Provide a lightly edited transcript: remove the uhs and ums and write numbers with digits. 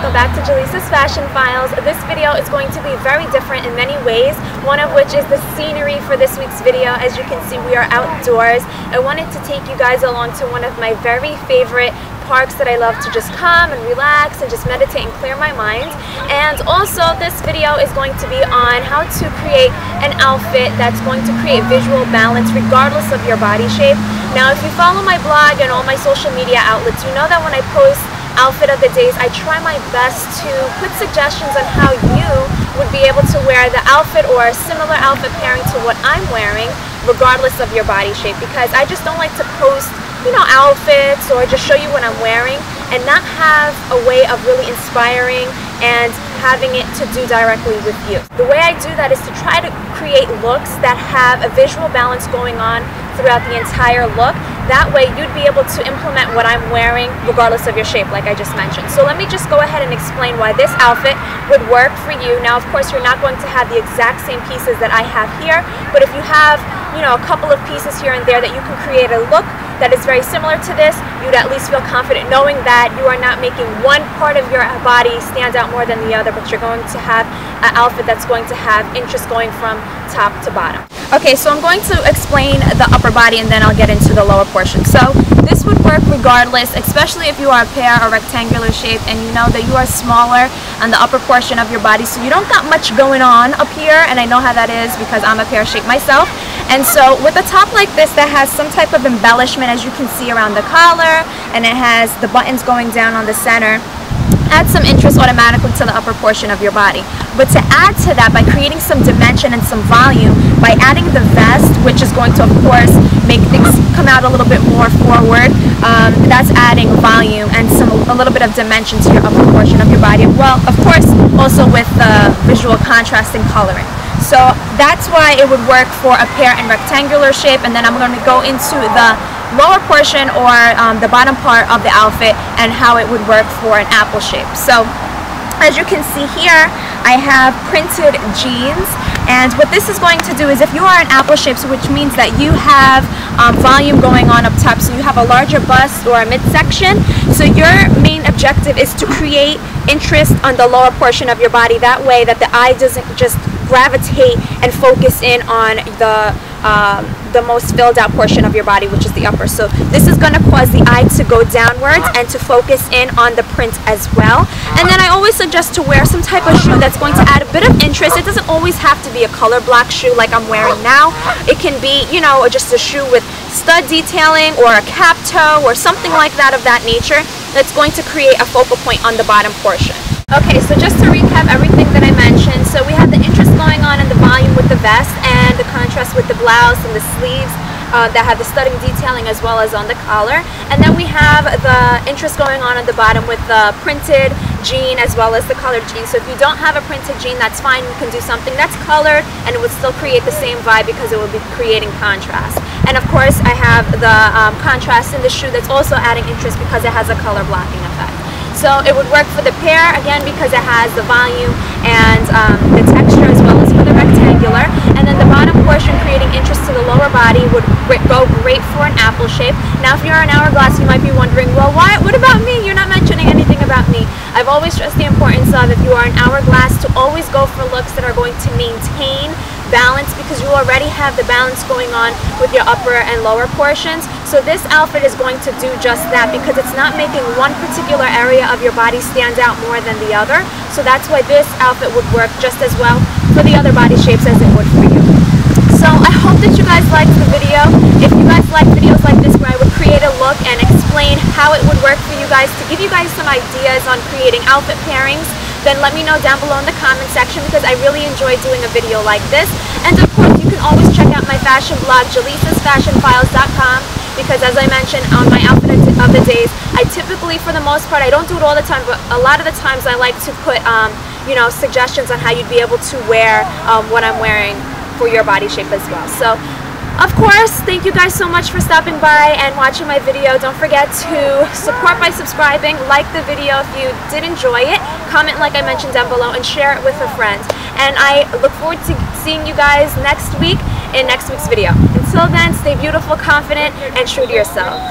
welcome back to Jalisa's Fashion Files. This video is going to be very different in many ways, one of which is the scenery for this week's video. As you can see, we are outdoors. I wanted to take you guys along to one of my very favorite parks that I love to just come and relax and just meditate and clear my mind. And also this video is going to be on how to create an outfit that's going to create visual balance regardless of your body shape. Now if you follow my blog and all my social media outlets, you know that when I post outfit of the days, I try my best to put suggestions on how you would be able to wear the outfit or a similar outfit pairing to what I'm wearing regardless of your body shape, because I just don't like to post outfits or just show you what I'm wearing and not have a way of really inspiring and having it to do directly with you. The way I do that is to try to create looks that have a visual balance going on throughout the entire look. That way you'd be able to implement what I'm wearing regardless of your shape, like I just mentioned. So let me just go ahead and explain why this outfit would work for you. Now of course you're not going to have the exact same pieces that I have here, but if you have a couple of pieces here and there that you can create a look that is very similar to this, you'd at least feel confident knowing that you are not making one part of your body stand out more than the other, but you're going to have an outfit that's going to have interest going from top to bottom. Okay, so I'm going to explain the upper body and then I'll get into the lower portion. So this would work regardless, especially if you are a pear or rectangular shape and you know that you are smaller on the upper portion of your body, so you don't got much going on up here, and I know how that is because I'm a pear shape myself. And so with a top like this that has some type of embellishment, as you can see around the collar, and it has the buttons going down on the center, add some interest automatically to the upper portion of your body. But to add to that, by creating some dimension and some volume, by adding the vest, which is going to of course make things come out a little bit more forward, that's adding volume and a little bit of dimension to your upper portion of your body. Well, of course, also with the visual contrast and coloring. So that's why it would work for a pear and rectangular shape, and then I'm going to go into the lower portion or the bottom part of the outfit and how it would work for an apple shape. So as you can see here, I have printed jeans, and what this is going to do is if you are an apple shape, so which means that you have volume going on up top, so you have a larger bust or a midsection, so your main objective is to create interest on the lower portion of your body. That way that the eye doesn't just gravitate and focus in on the most filled out portion of your body, which is the upper. So this is going to cause the eye to go downwards and to focus in on the print as well. And then I always suggest to wear some type of shoe that's going to add a bit of interest. It doesn't always have to be a color black shoe like I'm wearing now. It can be, just a shoe with stud detailing or a cap toe or something like that of that nature that's going to create a focal point on the bottom portion. Okay, so just to recap everything that I mentioned, so we have the interest going on in the volume with the vest and the contrast with the blouse and the sleeves that have the studding detailing as well as on the collar. And then we have the interest going on at the bottom with the printed jean as well as the colored jean. So if you don't have a printed jean, that's fine. You can do something that's colored and it would still create the same vibe because it would be creating contrast. And of course, I have the contrast in the shoe that's also adding interest because it has a color blocking effect. So it would work for the pear, again, because it has the volume and the texture as well as for the rectangular. And then the bottom portion, creating interest to the lower body, would go great for an apple shape. Now, if you're an hourglass, you might be wondering, well, what about me? You're not mentioning anything about me. I've always stressed the importance of, if you are an hourglass, to always go for looks that are going to maintain balance, because you already have the balance going on with your upper and lower portions. So this outfit is going to do just that, because it's not making one particular area of your body stand out more than the other. So that's why this outfit would work just as well for the other body shapes as it would for you. So I hope that you guys liked the video. If you guys like videos like this where I would create a look and explain how it would work for you guys, to give you guys some ideas on creating outfit pairings, then let me know down below in the comment section, because I really enjoy doing a video like this. And of course, you can always check out my fashion blog, jalisasfashionfiles.com, because as I mentioned on my outfit of the days, I typically, for the most part, I don't do it all the time, but a lot of the times I like to put suggestions on how you'd be able to wear what I'm wearing for your body shape as well. So of course, thank you guys so much for stopping by and watching my video. Don't forget to support by subscribing, like the video if you did enjoy it, comment like I mentioned down below, and share it with a friend. And I look forward to seeing you guys next week in next week's video. Until then, stay beautiful, confident, and true to yourself.